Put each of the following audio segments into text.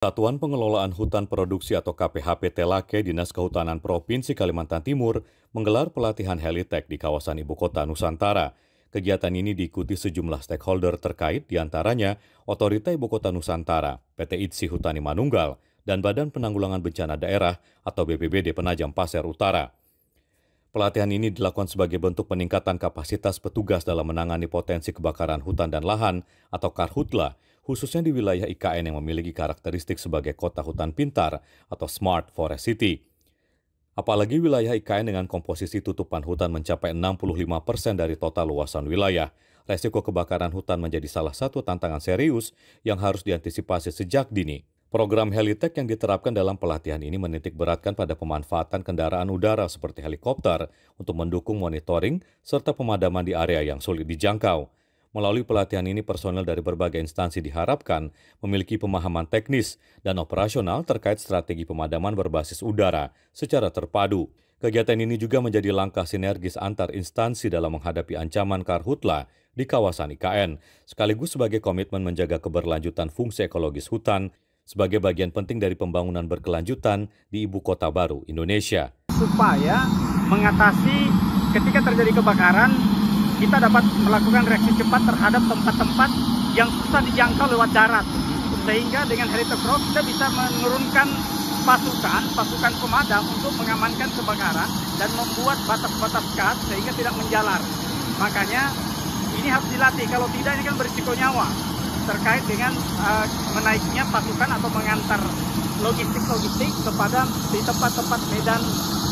Satuan Pengelolaan Hutan Produksi atau KPHP Telake Dinas Kehutanan Provinsi Kalimantan Timur menggelar pelatihan Helitek di kawasan Ibu Kota Nusantara. Kegiatan ini diikuti sejumlah stakeholder terkait diantaranya Otorita Ibu Kota Nusantara, PT ITSI Hutani Manunggal, dan Badan Penanggulangan Bencana Daerah atau BPBD Penajam Pasir Utara. Pelatihan ini dilakukan sebagai bentuk peningkatan kapasitas petugas dalam menangani potensi kebakaran hutan dan lahan atau Karhutla, khususnya di wilayah IKN yang memiliki karakteristik sebagai kota hutan pintar atau Smart Forest City. Apalagi wilayah IKN dengan komposisi tutupan hutan mencapai 65% dari total luasan wilayah, resiko kebakaran hutan menjadi salah satu tantangan serius yang harus diantisipasi sejak dini. Program Helitek yang diterapkan dalam pelatihan ini menitik beratkan pada pemanfaatan kendaraan udara seperti helikopter untuk mendukung monitoring serta pemadaman di area yang sulit dijangkau. Melalui pelatihan ini, personel dari berbagai instansi diharapkan memiliki pemahaman teknis dan operasional terkait strategi pemadaman berbasis udara secara terpadu. Kegiatan ini juga menjadi langkah sinergis antar instansi dalam menghadapi ancaman karhutla di kawasan IKN, sekaligus sebagai komitmen menjaga keberlanjutan fungsi ekologis hutan sebagai bagian penting dari pembangunan berkelanjutan di Ibu Kota Baru Indonesia. Supaya mengatasi ketika terjadi kebakaran, kita dapat melakukan reaksi cepat terhadap tempat-tempat yang susah dijangkau lewat darat. Sehingga dengan helikopter kita bisa menurunkan pasukan pemadam untuk mengamankan kebakaran dan membuat batas-batas gas sehingga tidak menjalar. Makanya ini harus dilatih, kalau tidak ini kan berisiko nyawa terkait dengan menaiknya pasukan atau mengantar logistik kepada di tempat-tempat medan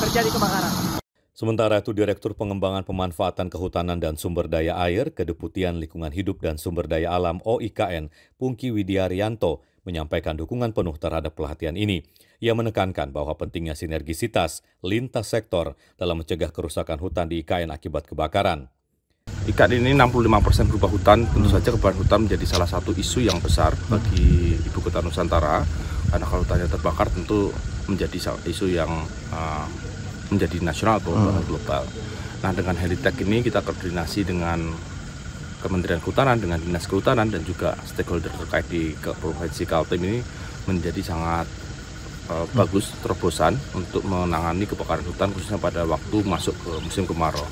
terjadi kebakaran. Sementara itu, Direktur Pengembangan Pemanfaatan Kehutanan dan Sumber Daya Air, Kedeputian Lingkungan Hidup dan Sumber Daya Alam OIKN, Pungki Widiaryanto, menyampaikan dukungan penuh terhadap pelatihan ini. Ia menekankan bahwa pentingnya sinergisitas lintas sektor dalam mencegah kerusakan hutan di IKN akibat kebakaran. IKN ini 65% berupa hutan, tentu saja kebakaran hutan menjadi salah satu isu yang besar bagi Ibu Kota Nusantara, karena kalau hutannya terbakar tentu menjadi isu yang menjadi nasional atau global. Nah, dengan Helitek ini kita koordinasi dengan Kementerian Kehutanan, dengan Dinas Kehutanan dan juga stakeholder terkait di Provinsi Kaltim ini menjadi sangat bagus, terobosan untuk menangani kebakaran hutan khususnya pada waktu masuk ke musim kemarau.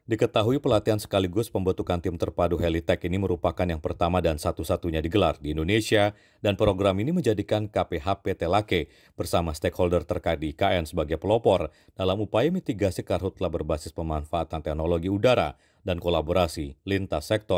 Diketahui pelatihan sekaligus pembentukan tim terpadu Helitek ini merupakan yang pertama dan satu-satunya digelar di Indonesia, dan program ini menjadikan KPHP Telake bersama stakeholder terkait di IKN sebagai pelopor dalam upaya mitigasi karhutla berbasis pemanfaatan teknologi udara dan kolaborasi lintas sektor.